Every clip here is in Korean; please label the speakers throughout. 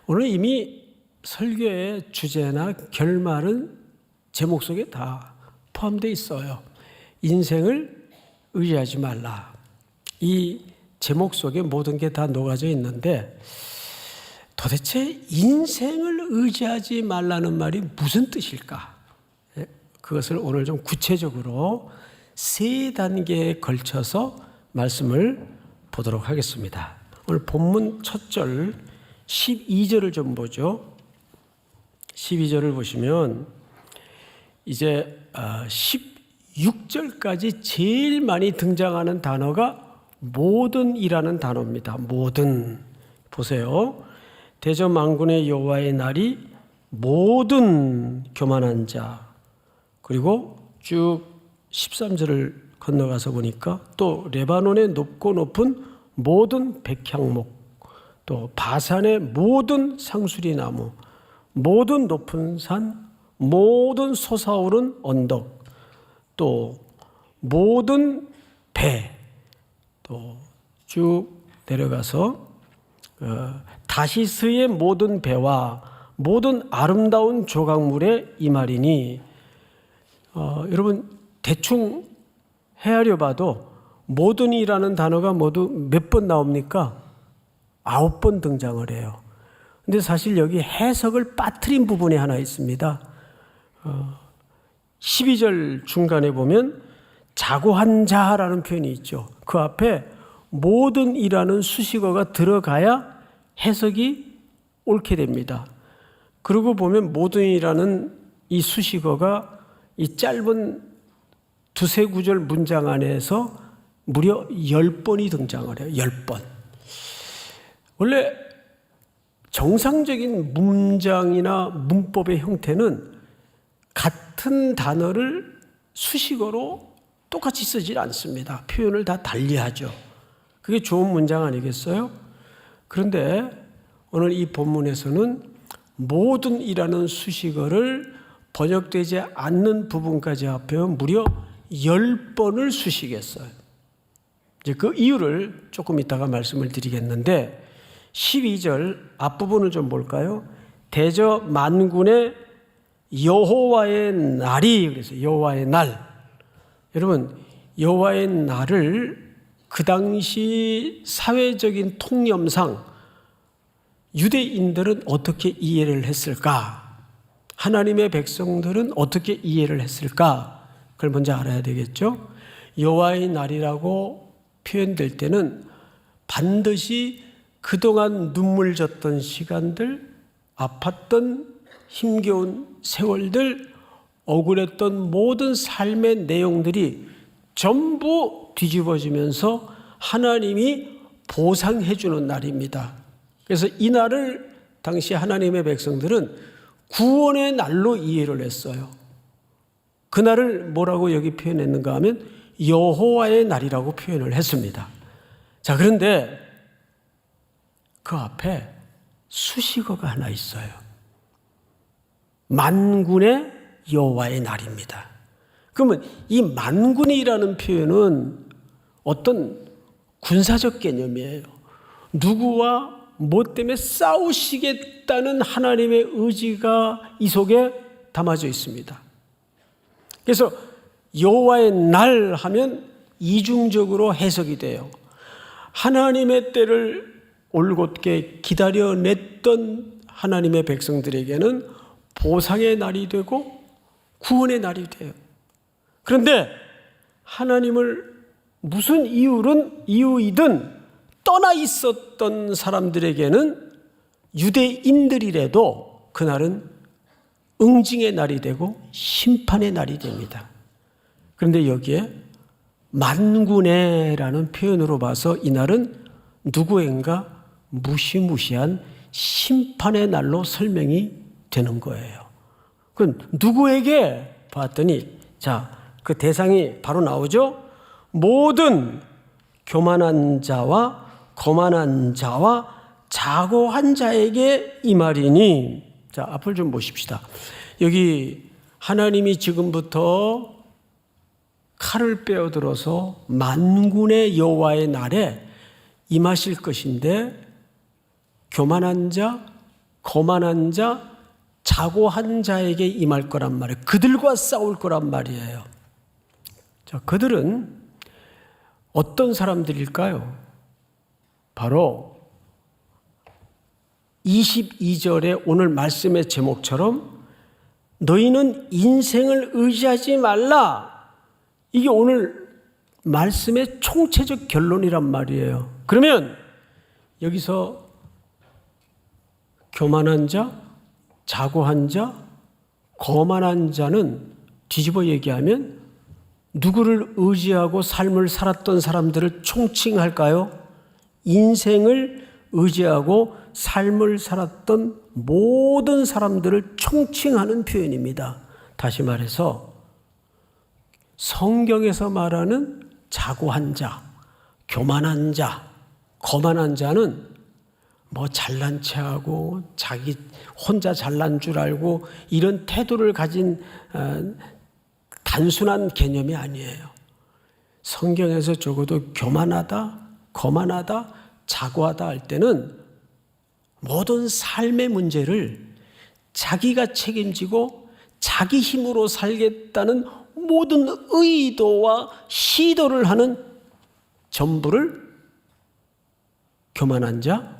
Speaker 1: 오늘 이미 설교의 주제나 결말은 제목 속에 다 포함되어 있어요. 인생을 의지하지 말라. 이 제목 속에 모든 게 다 녹아져 있는데 도대체 인생을 의지하지 말라는 말이 무슨 뜻일까? 그것을 오늘 좀 구체적으로 3단계에 걸쳐서 말씀을 보도록 하겠습니다. 오늘 본문 첫 절 12절을 좀 보죠. 12절을 보시면 이제 16절까지 제일 많이 등장하는 단어가 모든이라는 단어입니다. 모든. 보세요. 대저만군의 여호와의 날이 모든 교만한 자, 그리고 쭉 13절을 건너가서 보니까 또 레바논의 높고 높은 모든 백향목, 또 바산의 모든 상수리 나무, 모든 높은 산, 모든 솟아오른 언덕, 또 모든 배, 또 쭉 내려가서 다시스의 모든 배와 모든 아름다운 조각물의 이 말이니, 여러분 대충 헤아려 봐도 모든이라는 단어가 모두 몇 번 나옵니까? 9번 등장을 해요. 근데 사실 여기 해석을 빠뜨린 부분이 하나 있습니다. 12절 중간에 보면 자고한 자라는 표현이 있죠. 그 앞에 모든이라는 수식어가 들어가야 해석이 옳게 됩니다. 그리고 보면 모든이라는 이 수식어가 이 짧은 두세 구절 문장 안에서 무려 10번이 등장을 해요. 10번. 원래 정상적인 문장이나 문법의 형태는 같은 단어를 수식어로 똑같이 쓰질 않습니다. 표현을 다 달리하죠. 그게 좋은 문장 아니겠어요? 그런데 오늘 이 본문에서는 모든이라는 수식어를 번역되지 않는 부분까지 합해서 무려 10번을 수식했어요. 이제 그 이유를 조금 이따가 말씀을 드리겠는데 12절 앞부분을 좀 볼까요? 대저 만군의 여호와의 날이, 그래서 여호와의 날. 여러분, 여호와의 날을 그 당시 사회적인 통념상 유대인들은 어떻게 이해를 했을까? 하나님의 백성들은 어떻게 이해를 했을까? 그걸 먼저 알아야 되겠죠? 여호와의 날이라고 표현될 때는 반드시 그동안 눈물 졌던 시간들, 아팠던 힘겨운 세월들, 억울했던 모든 삶의 내용들이 전부 뒤집어지면서 하나님이 보상해 주는 날입니다. 그래서 이 날을 당시 하나님의 백성들은 구원의 날로 이해를 했어요. 그 날을 뭐라고 여기 표현했는가 하면 여호와의 날이라고 표현을 했습니다. 자, 그런데 그 앞에 수식어가 하나 있어요. 만군의 여호와의 날입니다. 그러면 이 만군이라는 표현은 어떤 군사적 개념이에요. 누구와 뭐 때문에 싸우시겠다는 하나님의 의지가 이 속에 담아져 있습니다. 그래서 여호와의 날 하면 이중적으로 해석이 돼요. 하나님의 때를 올곧게 기다려냈던 하나님의 백성들에게는 보상의 날이 되고 구원의 날이 돼요. 그런데 하나님을 무슨 이유이든 떠나 있었던 사람들에게는 유대인들이라도 그날은 응징의 날이 되고 심판의 날이 됩니다. 그런데 여기에 만군의라는 표현으로 봐서 이 날은 누구인가 무시무시한 심판의 날로 설명이 되는 거예요. 그럼 누구에게 봤더니 자, 그 대상이 바로 나오죠. 모든 교만한 자와 거만한 자와 자고한 자에게 이 말이니. 자, 앞을 좀 보십시다. 여기 하나님이 지금부터 칼을 빼어들어서 만군의 여호와의 날에 임하실 것인데 교만한 자, 거만한 자, 자고한 자에게 임할 거란 말이에요. 그들과 싸울 거란 말이에요. 자, 그들은 어떤 사람들일까요? 바로 22절에 오늘 말씀의 제목처럼 너희는 인생을 의지하지 말라. 이게 오늘 말씀의 총체적 결론이란 말이에요. 그러면 여기서 교만한 자, 자고한 자, 거만한 자는 뒤집어 얘기하면 누구를 의지하고 삶을 살았던 사람들을 총칭할까요? 인생을 의지하고 삶을 살았던 모든 사람들을 총칭하는 표현입니다. 다시 말해서 성경에서 말하는 자고한 자, 교만한 자, 거만한 자는 뭐 잘난 체하고 자기 혼자 잘난 줄 알고 이런 태도를 가진 단순한 개념이 아니에요. 성경에서 적어도 교만하다, 거만하다, 자고하다 할 때는 모든 삶의 문제를 자기가 책임지고 자기 힘으로 살겠다는 모든 의도와 시도를 하는 전부를 교만한 자,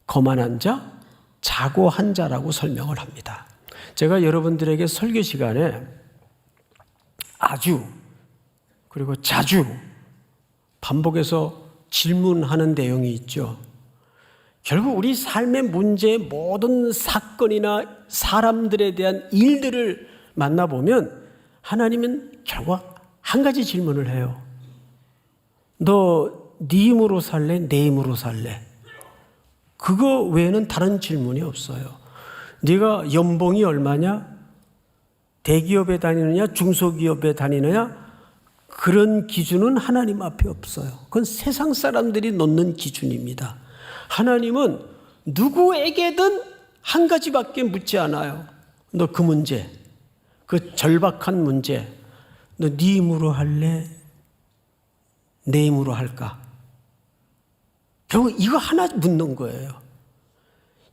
Speaker 1: 거만한 자, 자고한 자라고 설명을 합니다. 제가 여러분들에게 설교 시간에 아주 그리고 자주 반복해서 질문하는 내용이 있죠. 결국 우리 삶의 문제 모든 사건이나 사람들에 대한 일들을 만나보면 하나님은 결국 한 가지 질문을 해요. 너 네 힘으로 살래? 내 힘으로 살래? 그거 외에는 다른 질문이 없어요. 네가 연봉이 얼마냐? 대기업에 다니느냐? 중소기업에 다니느냐? 그런 기준은 하나님 앞에 없어요. 그건 세상 사람들이 놓는 기준입니다. 하나님은 누구에게든 한 가지밖에 묻지 않아요. 너 그 문제, 그 절박한 문제, 너 네 힘으로 할래? 내 힘으로 할까? 결국 이거 하나 묻는 거예요.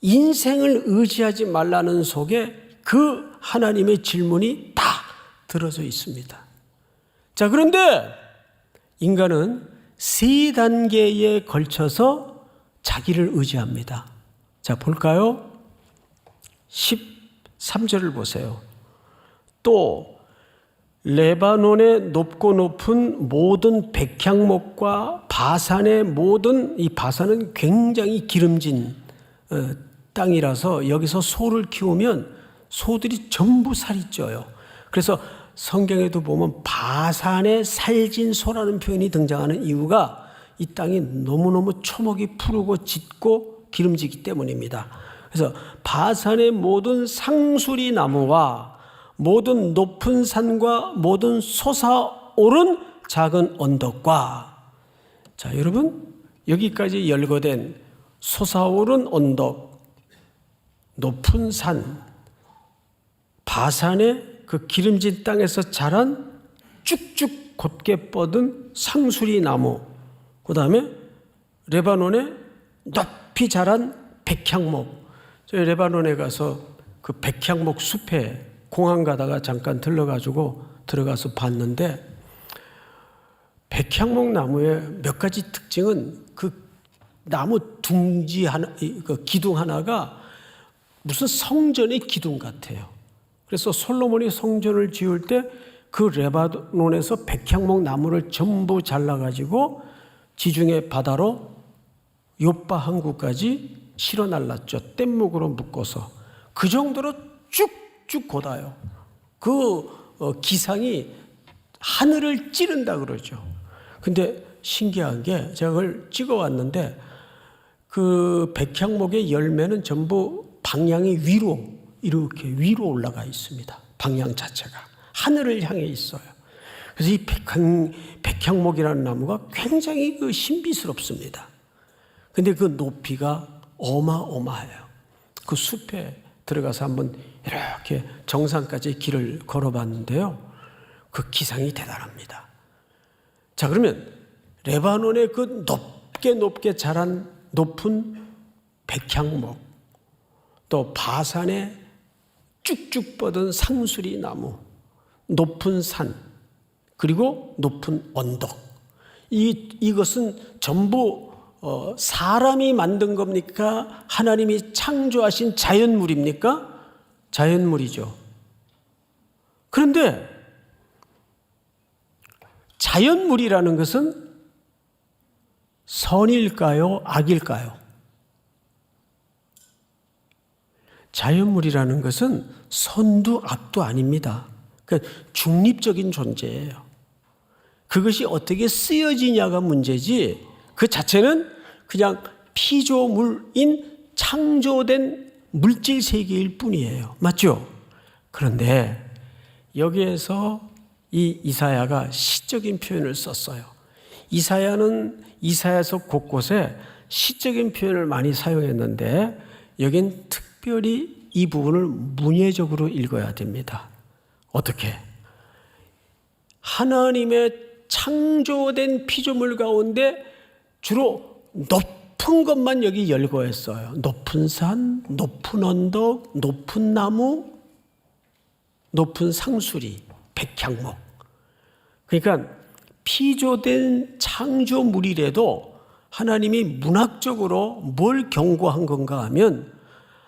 Speaker 1: 인생을 의지하지 말라는 속에 그 하나님의 질문이 다 들어져 있습니다. 자, 그런데 인간은 세 단계에 걸쳐서 자기를 의지합니다. 자, 볼까요? 13절을 보세요. 또 레바논의 높고 높은 모든 백향목과 바산의 모든, 이 바산은 굉장히 기름진 땅이라서 여기서 소를 키우면 소들이 전부 살이 쪄요. 그래서 성경에도 보면 바산의 살진 소라는 표현이 등장하는 이유가 이 땅이 너무너무 초목이 푸르고 짙고 기름지기 때문입니다. 그래서 바산의 모든 상수리 나무와 모든 높은 산과 모든 솟아오른 작은 언덕과, 자, 여러분, 여기까지 열거된 솟아오른 언덕, 높은 산, 바산의 그 기름진 땅에서 자란 쭉쭉 곧게 뻗은 상수리 나무, 그 다음에 레바논에 높이 자란 백향목. 저희 레바논에 가서 그 백향목 숲에 공항 가다가 잠깐 들어가서 봤는데, 백향목 나무의 몇 가지 특징은 그 나무 둥지 하나, 그 기둥 하나가 무슨 성전의 기둥 같아요. 그래서 솔로몬이 성전을 지을 때 그 레바논에서 백향목 나무를 전부 잘라가지고 지중해 바다로 요빠 항구까지 실어 날랐죠. 뗏목으로 묶어서. 그 정도로 쭉쭉 곧아요. 그 기상이 하늘을 찌른다 그러죠. 근데 신기한 게 제가 그걸 찍어왔는데 그 백향목의 열매는 전부 방향이 위로, 이렇게 위로 올라가 있습니다. 방향 자체가 하늘을 향해 있어요. 그래서 이 백향목이라는 나무가 굉장히 그 신비스럽습니다. 근데 그 높이가 어마어마해요. 그 숲에 들어가서 한번 이렇게 정상까지 길을 걸어봤는데요. 그 기상이 대단합니다. 자, 그러면 레바논의 그 높게 자란 높은 백향목, 또 바산에 쭉쭉 뻗은 상수리 나무, 높은 산, 그리고 높은 언덕. 이것은 전부 사람이 만든 겁니까? 하나님이 창조하신 자연물입니까? 자연물이죠. 그런데 자연물이라는 것은 선일까요? 악일까요? 자연물이라는 것은 선도 악도 아닙니다. 그러니까 중립적인 존재예요. 그것이 어떻게 쓰여지냐가 문제지, 그 자체는 그냥 피조물인 창조된 물질 세계일 뿐이에요. 맞죠? 그런데 여기에서 이 이사야가 시적인 표현을 썼어요. 이사야는 이사야서 곳곳에 시적인 표현을 많이 사용했는데 여긴 특별히 이 부분을 문예적으로 읽어야 됩니다. 어떻게? 하나님의 창조된 피조물 가운데 주로 높은 것만 여기 열거했어요. 높은 산, 높은 언덕, 높은 나무, 높은 상수리, 백향목. 그러니까 피조된 창조물이라도 하나님이 문학적으로 뭘 경고한 건가 하면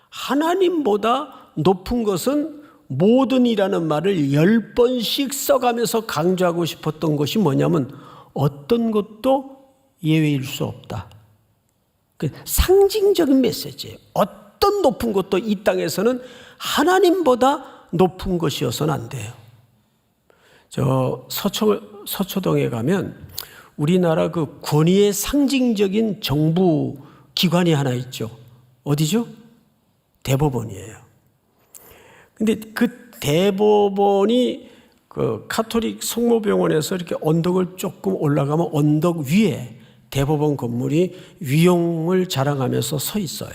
Speaker 1: 하나님보다 높은 것은 모든이라는 말을 10번씩 써가면서 강조하고 싶었던 것이 뭐냐면 어떤 것도 예외일 수 없다. 상징적인 메시지예요. 어떤 높은 것도 이 땅에서는 하나님보다 높은 것이어서는 안 돼요. 저 서초동에 가면 우리나라 그 권위의 상징적인 정부 기관이 하나 있죠. 어디죠? 대법원이에요. 근데 그 대법원이 그 카톨릭 성모병원에서 이렇게 언덕을 조금 올라가면 언덕 위에 대법원 건물이 위용을 자랑하면서 서 있어요.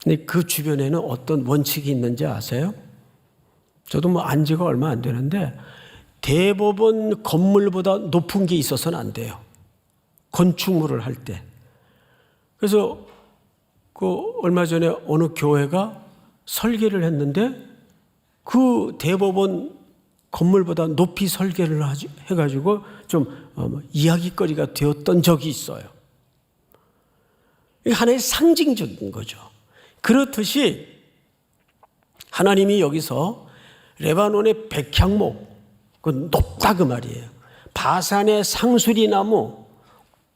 Speaker 1: 근데 그 주변에는 어떤 원칙이 있는지 아세요? 저도 뭐 안 지가 얼마 안 되는데 대법원 건물보다 높은 게 있어서는 안 돼요. 건축물을 할 때. 그래서 그 얼마 전에 어느 교회가 설계를 했는데 그 대법원 건물보다 높이 설계를 해가지고 좀 이야기거리가 되었던 적이 있어요. 이게 하나의 상징적인 거죠. 그렇듯이 하나님이 여기서 레바논의 백향목, 그 높다 그 말이에요. 바산의 상수리 나무,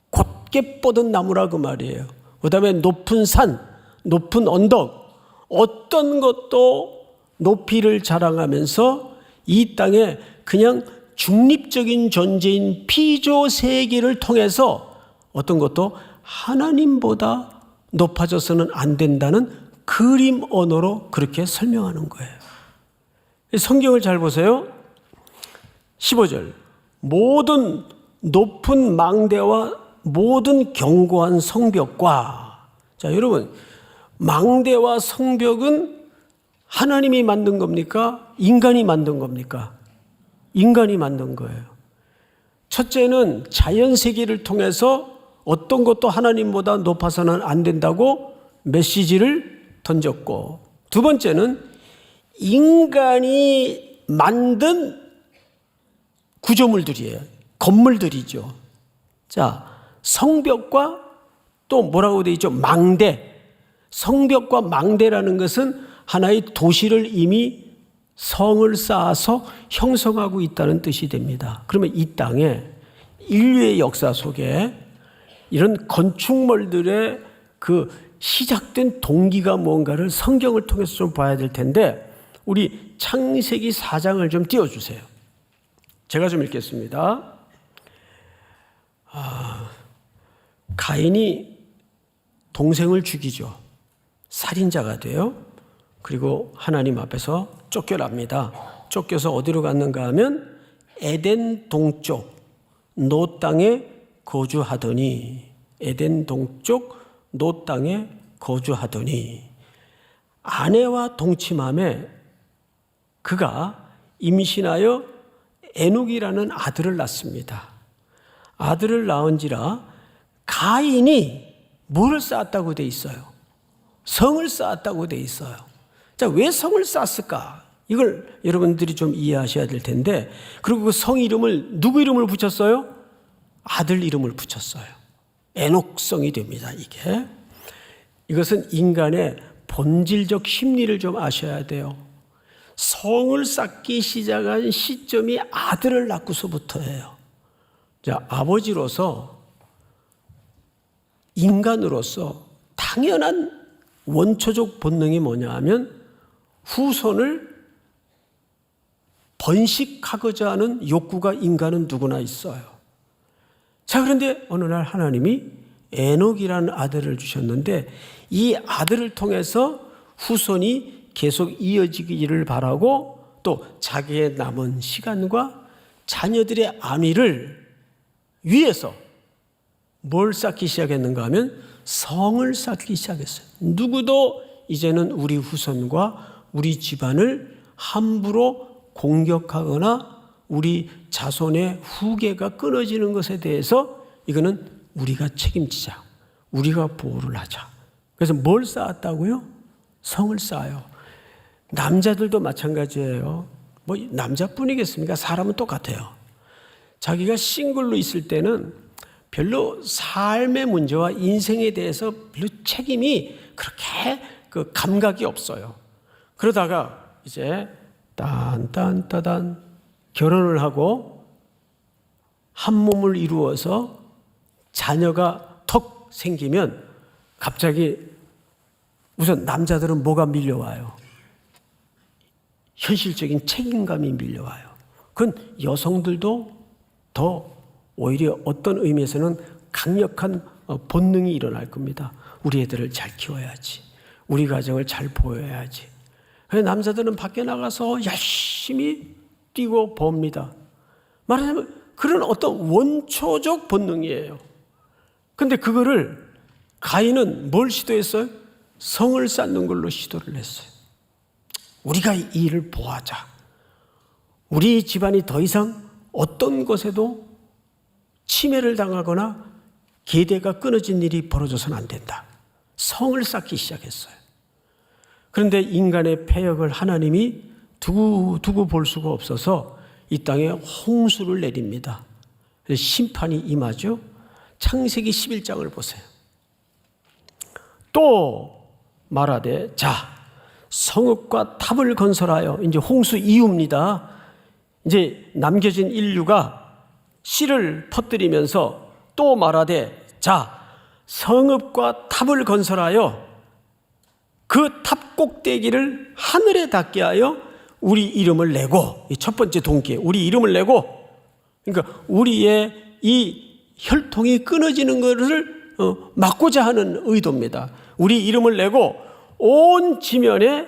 Speaker 1: 곧게 뻗은 나무라 그 말이에요. 그 다음에 높은 산, 높은 언덕, 어떤 것도 높이를 자랑하면서 이 땅에 그냥 중립적인 존재인 피조 세계를 통해서 어떤 것도 하나님보다 높아져서는 안 된다는 그림 언어로 그렇게 설명하는 거예요. 성경을 잘 보세요. 15절. 모든 높은 망대와 모든 견고한 성벽과. 자, 여러분, 망대와 성벽은 하나님이 만든 겁니까? 인간이 만든 겁니까? 인간이 만든 거예요. 첫째는 자연 세계를 통해서 어떤 것도 하나님보다 높아서는 안 된다고 메시지를 던졌고, 두 번째는 인간이 만든 구조물들이에요. 건물들이죠. 자, 성벽과 또 뭐라고 되어 있죠? 망대. 성벽과 망대라는 것은 하나의 도시를 이미 성을 쌓아서 형성하고 있다는 뜻이 됩니다. 그러면 이 땅에 인류의 역사 속에 이런 건축물들의 그 시작된 동기가 뭔가를 성경을 통해서 좀 봐야 될 텐데 우리 창세기 4장을 좀 띄워주세요. 제가 좀 읽겠습니다. 가인이 동생을 죽이죠. 살인자가 돼요. 그리고 하나님 앞에서 쫓겨납니다. 쫓겨서 어디로 갔는가 하면 에덴 동쪽 노 땅에 거주하더니, 에덴 동쪽 노 땅에 거주하더니 아내와 동침함에 그가 임신하여 에녹이라는 아들을 낳습니다. 아들을 낳은지라 가인이 뭐를 쌓았다고 돼 있어요? 성을 쌓았다고 돼 있어요. 자, 왜 성을 쌓았을까? 이걸 여러분들이 좀 이해하셔야 될 텐데, 그리고 그 성 이름을 누구 이름을 붙였어요? 아들 이름을 붙였어요. 에녹성이 됩니다. 이것은 인간의 본질적 심리를 좀 아셔야 돼요. 성을 쌓기 시작한 시점이 아들을 낳고서부터예요. 자, 아버지로서, 인간으로서 당연한 원초적 본능이 뭐냐 하면 후손을 번식하고자 하는 욕구가 인간은 누구나 있어요. 자, 그런데 어느 날 하나님이 에녹이라는 아들을 주셨는데, 이 아들을 통해서 후손이 계속 이어지기를 바라고, 또 자기의 남은 시간과 자녀들의 안위를 위해서 뭘 쌓기 시작했는가 하면 성을 쌓기 시작했어요. 누구도 이제는 우리 후손과 우리 집안을 함부로 공격하거나 우리 자손의 후계가 끊어지는 것에 대해서 이거는 우리가 책임지자. 우리가 보호를 하자. 그래서 뭘 쌓았다고요? 성을 쌓아요. 남자들도 마찬가지예요. 뭐 남자뿐이겠습니까? 사람은 똑같아요. 자기가 싱글로 있을 때는 별로 삶의 문제와 인생에 대해서 별로 책임이 그렇게 그 감각이 없어요. 그러다가 이제 딴딴따단 결혼을 하고 한 몸을 이루어서 자녀가 턱 생기면 갑자기 우선 남자들은 뭐가 밀려와요? 현실적인 책임감이 밀려와요. 그건 여성들도 더 오히려 어떤 의미에서는 강력한 본능이 일어날 겁니다. 우리 애들을 잘 키워야지. 우리 가정을 잘 보여야지. 남자들은 밖에 나가서 열심히 뛰고 봅니다. 말하자면 그런 어떤 원초적 본능이에요. 근데 그거를 가인은 뭘 시도했어요? 성을 쌓는 걸로 시도를 했어요. 우리가 이 일을 보호하자. 우리 집안이 더 이상 어떤 것에도 침해를 당하거나 계대가 끊어진 일이 벌어져서는 안 된다. 성을 쌓기 시작했어요. 그런데 인간의 패역을 하나님이 두고 볼 수가 없어서 이 땅에 홍수를 내립니다. 심판이 임하죠. 창세기 11장을 보세요. 또 말하되 자 성읍과 탑을 건설하여, 이제 홍수 이후입니다. 이제 남겨진 인류가 씨를 퍼뜨리면서 또 말하되 자 성읍과 탑을 건설하여 그 탑 꼭대기를 하늘에 닿게 하여 우리 이름을 내고, 이 첫 번째 동기에 우리 이름을 내고, 그러니까 우리의 이 혈통이 끊어지는 것을 막고자 하는 의도입니다. 우리 이름을 내고 온 지면에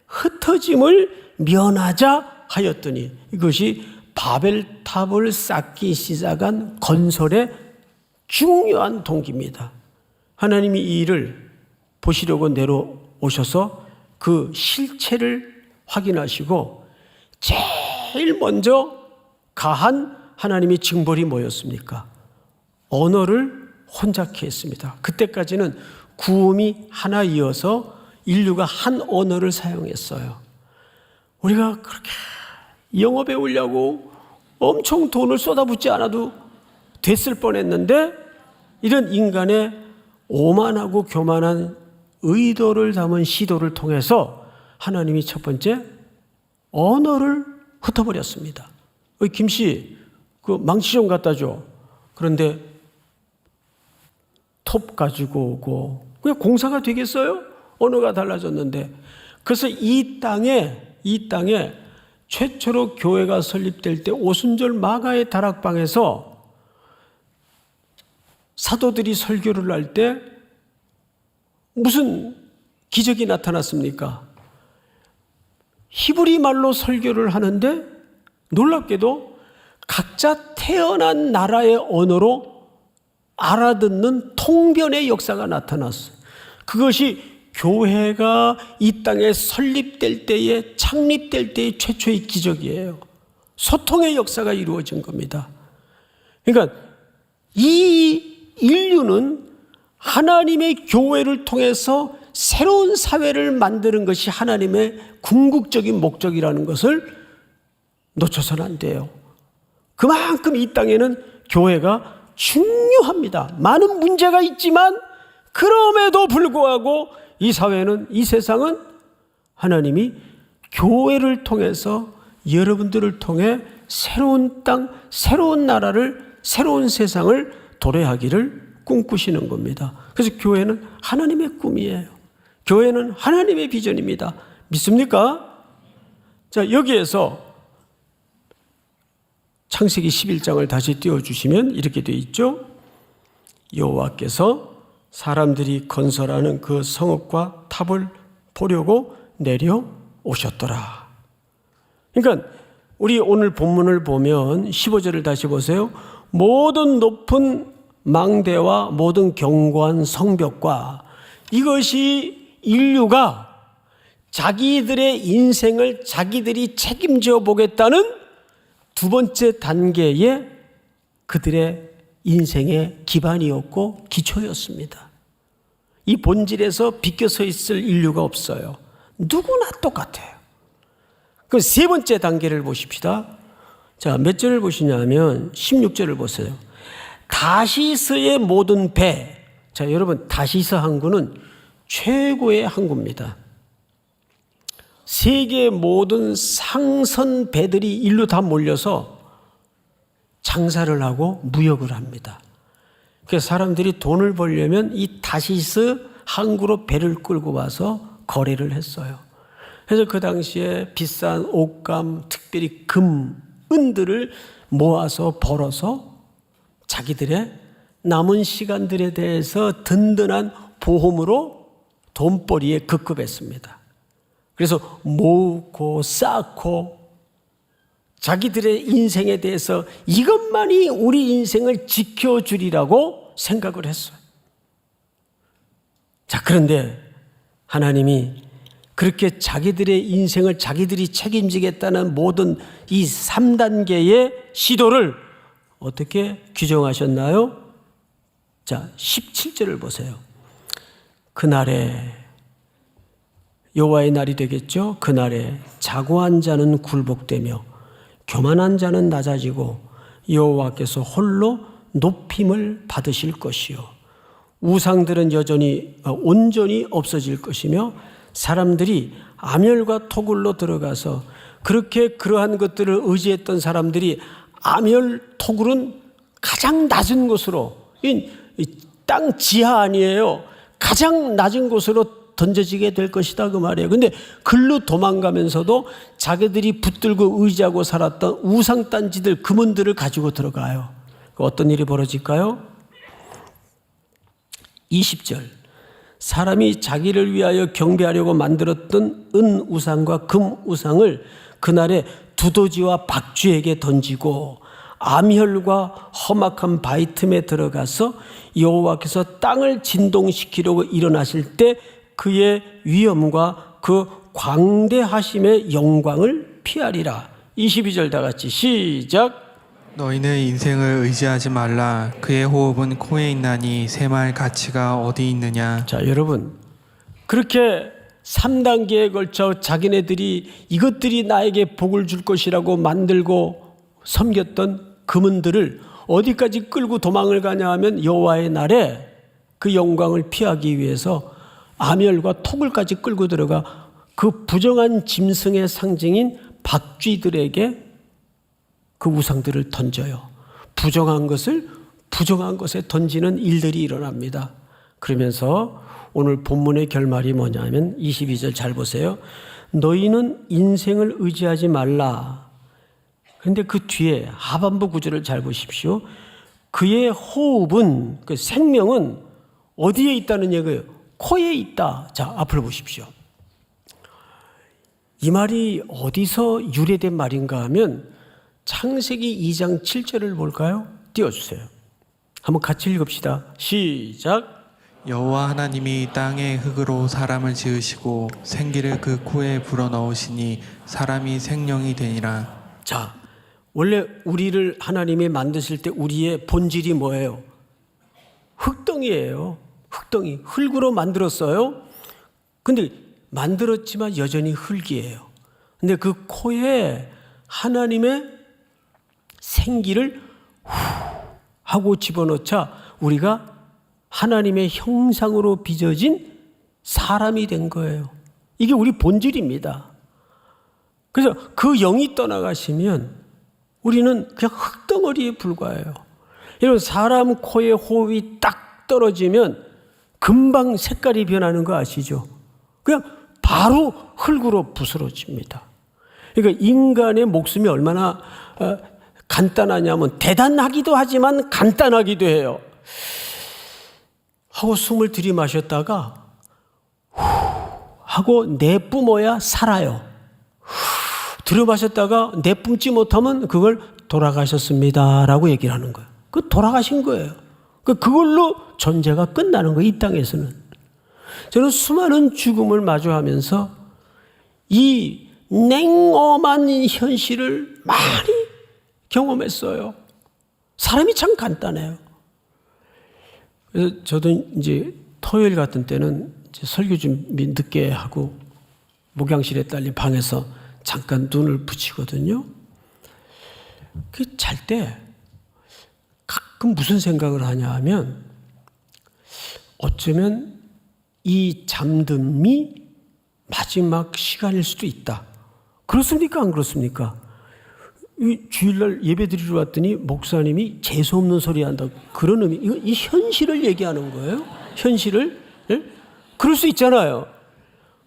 Speaker 1: 흩어짐을 면하자 하였더니, 이것이 바벨탑을 쌓기 시작한 건설의 중요한 동기입니다. 하나님이 이 일을 보시려고 내려오셔서 그 실체를 확인하시고 제일 먼저 가한 하나님의 징벌이 뭐였습니까? 언어를 혼잡케 했습니다. 그때까지는 구음이 하나 이어서 인류가 한 언어를 사용했어요. 우리가 그렇게 영어 배우려고 엄청 돈을 쏟아붓지 않아도 됐을 뻔했는데, 이런 인간의 오만하고 교만한 의도를 담은 시도를 통해서 하나님이 첫 번째 언어를 흩어버렸습니다. 김씨, 그 망치 좀 갖다 줘. 그런데 톱 가지고 오고, 그냥 공사가 되겠어요? 언어가 달라졌는데. 그래서 이 땅에 최초로 교회가 설립될 때 오순절 마가의 다락방에서 사도들이 설교를 할 때 무슨 기적이 나타났습니까? 히브리 말로 설교를 하는데 놀랍게도 각자 태어난 나라의 언어로 알아듣는 통변의 역사가 나타났어요. 그것이 교회가 이 땅에 설립될 때에, 창립될 때의 최초의 기적이에요. 소통의 역사가 이루어진 겁니다. 그러니까 이 인류는 하나님의 교회를 통해서 새로운 사회를 만드는 것이 하나님의 궁극적인 목적이라는 것을 놓쳐서는 안 돼요. 그만큼 이 땅에는 교회가 중요합니다. 많은 문제가 있지만 그럼에도 불구하고 이 사회는, 이 세상은 하나님이 교회를 통해서, 여러분들을 통해 새로운 땅, 새로운 나라를, 새로운 세상을 도래하기를 꿈꾸시는 겁니다. 그래서 교회는 하나님의 꿈이에요. 교회는 하나님의 비전입니다. 믿습니까? 자, 여기에서 창세기 11장을 다시 띄워주시면 이렇게 되어 있죠. 여호와께서 사람들이 건설하는 그 성읍과 탑을 보려고 내려오셨더라. 그러니까 우리 오늘 본문을 보면 15절을 다시 보세요. 모든 높은 망대와 모든 견고한 성벽과, 이것이 인류가 자기들의 인생을 자기들이 책임져 보겠다는 두 번째 단계의 그들의 인생의 기반이었고 기초였습니다. 이 본질에서 비껴서 있을 인류가 없어요. 누구나 똑같아요. 그럼 세 번째 단계를 보십시다. 자, 몇 절을 보시냐면 16절을 보세요. 다시스의 모든 배. 자, 여러분, 다시스 항구는 최고의 항구입니다. 세계 모든 상선 배들이 일로 다 몰려서 장사를 하고 무역을 합니다. 그래서 사람들이 돈을 벌려면 이 다시스 항구로 배를 끌고 와서 거래를 했어요. 그래서 그 당시에 비싼 옷감, 특별히 금, 은들을 모아서 벌어서 자기들의 남은 시간들에 대해서 든든한 보험으로 돈벌이에 급급했습니다. 그래서 모으고 쌓고 자기들의 인생에 대해서 이것만이 우리 인생을 지켜주리라고 생각을 했어요. 자, 그런데 하나님이 그렇게 자기들의 인생을 자기들이 책임지겠다는 모든 이 3단계의 시도를 어떻게 규정하셨나요? 자, 17절을 보세요. 그날에, 여호와의 날이 되겠죠. 그날에 자고한 자는 굴복되며 교만한 자는 낮아지고 여호와께서 홀로 높임을 받으실 것이요, 우상들은 여전히 온전히 없어질 것이며 사람들이 아멸과 토굴로 들어가서, 그렇게 그러한 것들을 의지했던 사람들이 아멸 토굴은 가장 낮은 곳으로, 땅 지하 아니에요. 가장 낮은 곳으로 던져지게 될 것이다, 그 말이에요. 근데 글로 도망가면서도 자기들이 붙들고 의지하고 살았던 우상단지들, 금은들을 가지고 들어가요. 어떤 일이 벌어질까요? 20절. 사람이 자기를 위하여 경배하려고 만들었던 은 우상과 금 우상을 그날에 두더지와 박쥐에게 던지고 암혈과 험악한 바위 틈에 들어가서 여호와께서 땅을 진동시키려고 일어나실 때 그의 위엄과 그 광대하심의 영광을 피하리라. 22절 다 같이 시작.
Speaker 2: 너희는 인생을 의지하지 말라. 그의 호흡은 코에 있나니 셈할 가치가 어디 있느냐.
Speaker 1: 자, 여러분, 그렇게 3단계에 걸쳐 자기네들이 이것들이 나에게 복을 줄 것이라고 만들고 섬겼던 금은들을 어디까지 끌고 도망을 가냐 하면 여호와의 날에 그 영광을 피하기 위해서 아멸과 톡을까지 끌고 들어가 그 부정한 짐승의 상징인 박쥐들에게 그 우상들을 던져요. 부정한 것을 부정한 것에 던지는 일들이 일어납니다. 그러면서 오늘 본문의 결말이 뭐냐면 22절 잘 보세요. 너희는 인생을 의지하지 말라. 그런데 그 뒤에 하반부 구절을 잘 보십시오. 그의 호흡은, 그 생명은 어디에 있다는 얘기예요? 코에 있다. 자, 앞을 보십시오. 이 말이 어디서 유래된 말인가 하면 창세기 2장 7절을 볼까요? 띄워주세요. 한번 같이 읽읍시다. 시작.
Speaker 2: 여호와 하나님이 땅의 흙으로 사람을 지으시고 생기를 그 코에 불어넣으시니 사람이 생명이 되니라.
Speaker 1: 자, 원래 우리를 하나님이 만드실 때 우리의 본질이 뭐예요? 흙덩이예요. 흙덩이. 흙으로 만들었어요. 근데 만들었지만 여전히 흙이에요. 근데 그 코에 하나님의 생기를 후 하고 집어넣자 우리가 하나님의 형상으로 빚어진 사람이 된 거예요. 이게 우리 본질입니다. 그래서 그 영이 떠나가시면 우리는 그냥 흙덩어리에 불과해요. 여러분, 사람 코에 호흡이 딱 떨어지면 금방 색깔이 변하는 거 아시죠? 그냥 바로 흙으로 부스러집니다. 그러니까 인간의 목숨이 얼마나 간단하냐면 대단하기도 하지만 간단하기도 해요. 하고 숨을 들이마셨다가 후 하고 내뿜어야 살아요. 들이마셨다가 내뿜지 못하면 그걸 돌아가셨습니다라고 얘기를 하는 거예요. 그 돌아가신 거예요. 그걸로 존재가 끝나는 거예요. 이 땅에서는. 저는 수많은 죽음을 마주하면서 이 냉엄한 현실을 많이 경험했어요. 사람이 참 간단해요. 그래서 저도 이제 토요일 같은 때는 이제 설교 준비 늦게 하고 목양실에 딸린 방에서 잠깐 눈을 붙이거든요. 그 잘 때 가끔 무슨 생각을 하냐 하면 어쩌면 이 잠듦이 마지막 시간일 수도 있다. 그렇습니까? 안 그렇습니까? 이 주일날 예배 드리러 왔더니 목사님이 재수없는 소리 한다. 그런 의미, 이 현실을 얘기하는 거예요. 현실을. 예? 그럴 수 있잖아요.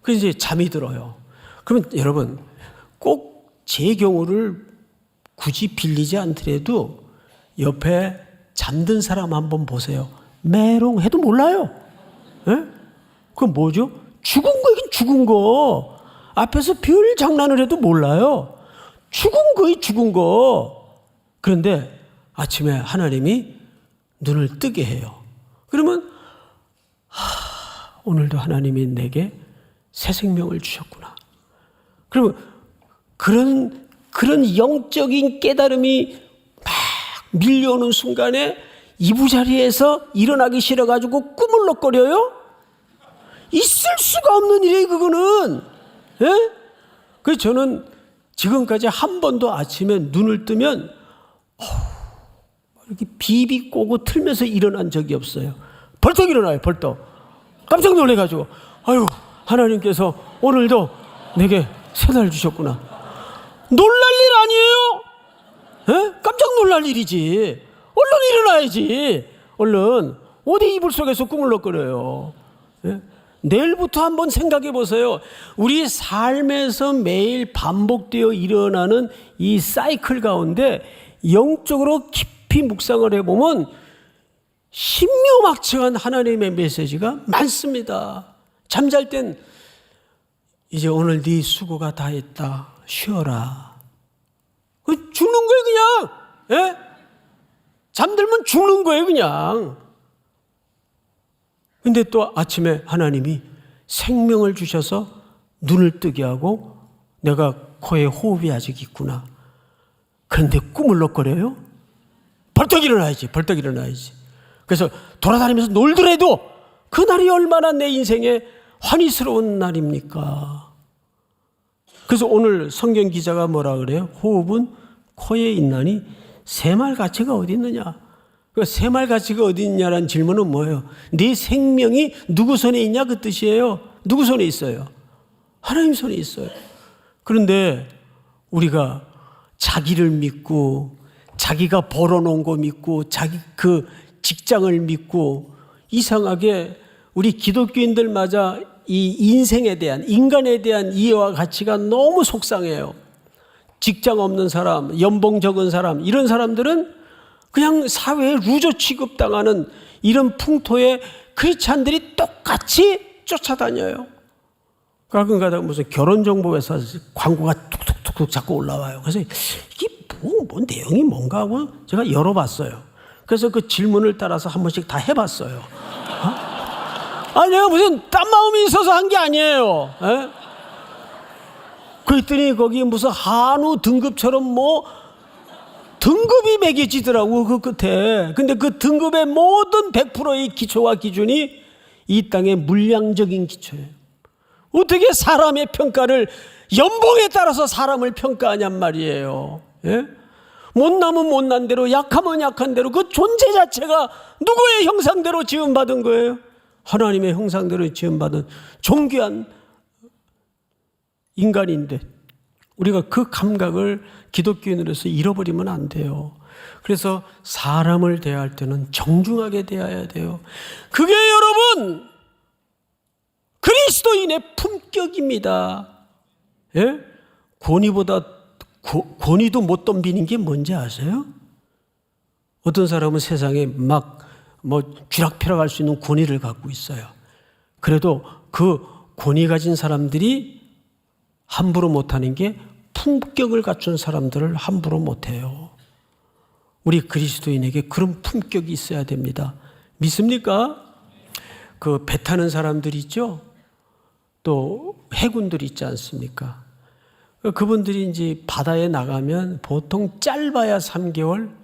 Speaker 1: 그래서 이제 잠이 들어요. 그러면 여러분, 꼭 제 경우를 굳이 빌리지 않더라도 옆에 잠든 사람 한번 보세요. 메롱해도 몰라요. 예? 그건 뭐죠? 죽은 거이긴 죽은 거. 앞에서 별 장난을 해도 몰라요. 죽은 거이 죽은 거. 그런데 아침에 하나님이 눈을 뜨게 해요. 그러면 오늘도 하나님이 내게 새 생명을 주셨구나. 그러면 그런 영적인 깨달음이 막 밀려오는 순간에 이부자리에서 일어나기 싫어가지고 꾸물럭거려요? 있을 수가 없는 일이에요, 그거는. 예? 그래서 저는 지금까지 한 번도 아침에 눈을 뜨면 이렇게 비비 꼬고 틀면서 일어난 적이 없어요. 벌떡 일어나요, 벌떡. 깜짝 놀래가지고, 아유, 하나님께서 오늘도 내게 새 날 주셨구나. 놀랄 일 아니에요? 예? 깜짝 놀랄 일이지. 얼른 일어나야지. 얼른. 어디 이불 속에서 꾸물럭거려요. 예? 내일부터 한번 생각해 보세요. 우리 삶에서 매일 반복되어 일어나는 이 사이클 가운데 영적으로 깊이 묵상을 해보면 신묘막측한 하나님의 메시지가 많습니다. 잠잘 땐 이제 오늘 네 수고가 다 했다. 쉬어라. 죽는 거예요, 그냥. 예? 잠들면 죽는 거예요, 그냥. 근데 또 아침에 하나님이 생명을 주셔서 눈을 뜨게 하고 내가 코에 호흡이 아직 있구나. 그런데 꾸물럭거려요? 벌떡 일어나야지, 벌떡 일어나야지. 그래서 돌아다니면서 놀더라도 그날이 얼마나 내 인생에 환희스러운 날입니까? 그래서 오늘 성경 기자가 뭐라 그래요? 호흡은 코에 있나니 새말 가치가 어디 있느냐? 그 새말 가치가 어디 있냐라는 질문은 뭐예요? 네 생명이 누구 손에 있냐 그 뜻이에요. 누구 손에 있어요? 하나님 손에 있어요. 그런데 우리가 자기를 믿고 자기가 벌어놓은 거 믿고 자기 그 직장을 믿고 이상하게 우리 기독교인들마저 이 인생에 대한 인간에 대한 이해와 가치가 너무 속상해요. 직장 없는 사람, 연봉 적은 사람 이런 사람들은 그냥 사회에 루저 취급당하는 이런 풍토에 크리스찬들이 똑같이 쫓아다녀요. 가끔 가다가 무슨 결혼정보회사 광고가 툭툭툭 자꾸 올라와요. 그래서 이게 뭔 내용이 뭔가 하고 제가 열어봤어요. 그래서 그 질문을 따라서 한 번씩 다 해봤어요. 아니 내가 무슨 딴 마음이 있어서 한 게 아니에요. 에? 그랬더니 거기 무슨 한우 등급처럼 뭐 등급이 매겨지더라고 그 끝에. 근데 그 등급의 모든 100%의 기초와 기준이 이 땅의 물량적인 기초예요. 어떻게 사람의 평가를 연봉에 따라서 사람을 평가하냔 말이에요. 예? 못나면 못난 대로, 약하면 약한 대로 그 존재 자체가 누구의 형상대로 지음받은 거예요? 하나님의 형상대로 지음받은 존귀한 인간인데 우리가 그 감각을 기독교인으로서 잃어버리면 안 돼요. 그래서 사람을 대할 때는 정중하게 대해야 돼요. 그게 여러분 그리스도인의 품격입니다. 예? 권위도 못 덤비는 게 뭔지 아세요? 어떤 사람은 세상에 막 쥐락펴락할 수 있는 권위를 갖고 있어요. 그래도 그 권위 가진 사람들이 함부로 못하는 게 품격을 갖춘 사람들을 함부로 못해요. 우리 그리스도인에게 그런 품격이 있어야 됩니다. 믿습니까? 그 배 타는 사람들 있죠? 또 해군들 있지 않습니까? 그분들이 이제 바다에 나가면 보통 짧아야 3개월,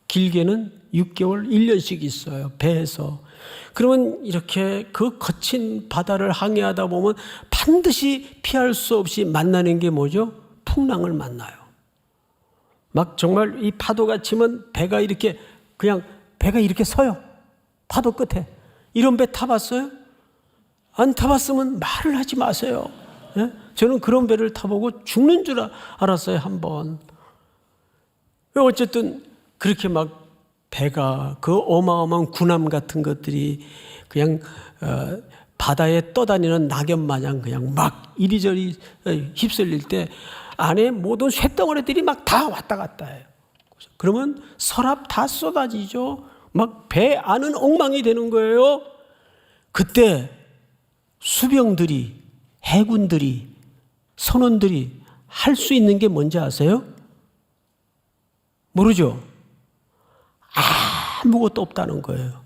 Speaker 1: 길게는 6개월, 1년씩 있어요. 배에서. 그러면 이렇게 그 거친 바다를 항해하다 보면 반드시 피할 수 없이 만나는 게 뭐죠? 풍랑을 만나요. 막 정말 이 파도가 치면 배가 이렇게 서요. 파도 끝에. 이런 배 타봤어요? 안 타봤으면 말을 하지 마세요. 예? 저는 그런 배를 타보고 죽는 줄 알았어요, 한 번. 어쨌든 그렇게 막 배가 그 어마어마한 군함 같은 것들이 그냥 바다에 떠다니는 낙엽 마냥 그냥 막 이리저리 휩쓸릴 때 안에 모든 쇳덩어리들이 막 다 왔다 갔다 해요. 그러면 서랍 다 쏟아지죠. 막 배 안은 엉망이 되는 거예요. 그때 수병들이, 해군들이, 선원들이 할 수 있는 게 뭔지 아세요? 모르죠? 아무것도 없다는 거예요.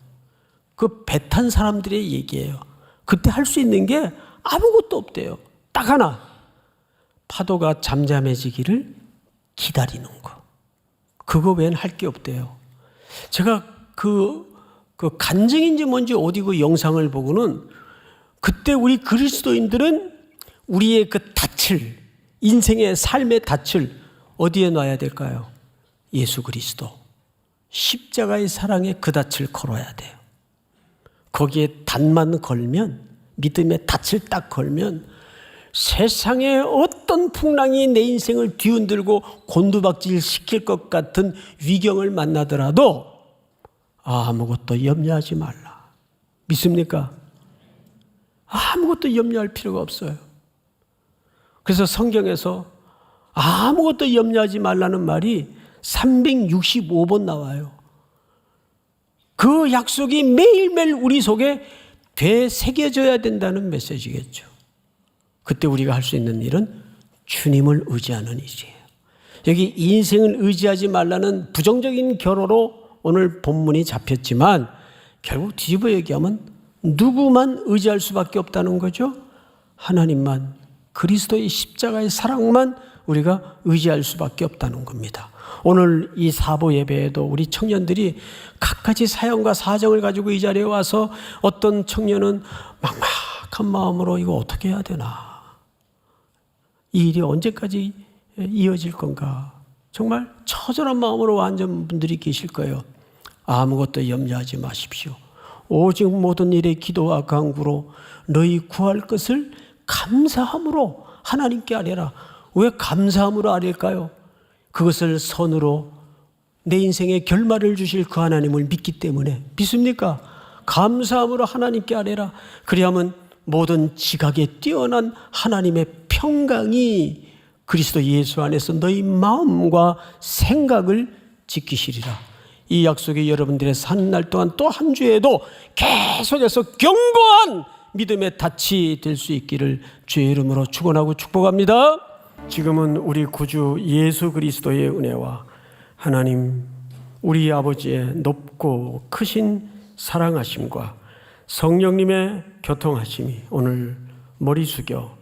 Speaker 1: 그 배 탄 사람들의 얘기예요. 그때 할 수 있는 게 아무것도 없대요. 딱 하나. 파도가 잠잠해지기를 기다리는 거. 그거 외엔 할 게 없대요. 제가 그 간증인지 뭔지 어디 그 영상을 보고는 그때 우리 그리스도인들은 우리의 그 닻을, 인생의 삶의 닻을 어디에 놔야 될까요? 예수 그리스도. 십자가의 사랑에 그 닻을 걸어야 돼요. 거기에 닻만 걸면, 믿음의 닻을 딱 걸면 세상에 어떤 풍랑이 내 인생을 뒤흔들고 곤두박질 시킬 것 같은 위경을 만나더라도 아무것도 염려하지 말라. 믿습니까? 아무것도 염려할 필요가 없어요. 그래서 성경에서 아무것도 염려하지 말라는 말이 365번 나와요. 그 약속이 매일매일 우리 속에 되새겨져야 된다는 메시지겠죠. 그때 우리가 할 수 있는 일은 주님을 의지하는 일이에요. 여기 인생을 의지하지 말라는 부정적인 결어로 오늘 본문이 잡혔지만 결국 뒤집어 얘기하면 누구만 의지할 수밖에 없다는 거죠? 하나님만, 그리스도의 십자가의 사랑만 우리가 의지할 수밖에 없다는 겁니다. 오늘 이 사보 예배에도 우리 청년들이 각가지 사연과 사정을 가지고 이 자리에 와서 어떤 청년은 막막한 마음으로 이거 어떻게 해야 되나? 이 일이 언제까지 이어질 건가? 정말 처절한 마음으로 완전 분들이 계실 거예요. 아무것도 염려하지 마십시오. 오직 모든 일에 기도와 간구로 너희 구할 것을 감사함으로 하나님께 아뢰라. 왜 감사함으로 아뢰일까요? 그것을 선으로 내 인생에 결말을 주실 그 하나님을 믿기 때문에. 믿습니까? 감사함으로 하나님께 아뢰라. 그리하면 모든 지각에 뛰어난 하나님의 평강이 그리스도 예수 안에서 너희 마음과 생각을 지키시리라. 이 약속이 여러분들의 사는 날 동안 또 한 주에도 계속해서 견고한 믿음의 닻이 될 수 있기를 주의 이름으로 축원하고 축복합니다. 지금은 우리 구주 예수 그리스도의 은혜와 하나님 우리 아버지의 높고 크신 사랑하심과 성령님의 교통하심이 오늘 머리 숙여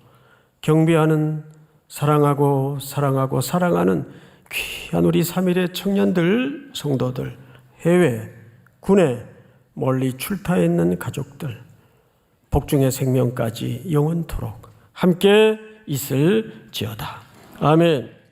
Speaker 1: 경배하는 사랑하고 사랑하는 귀한 우리 3일의 청년들, 성도들, 해외, 군에 멀리 출타해 있는 가족들, 복중의 생명까지 영원토록 함께 있을지어다. 아멘.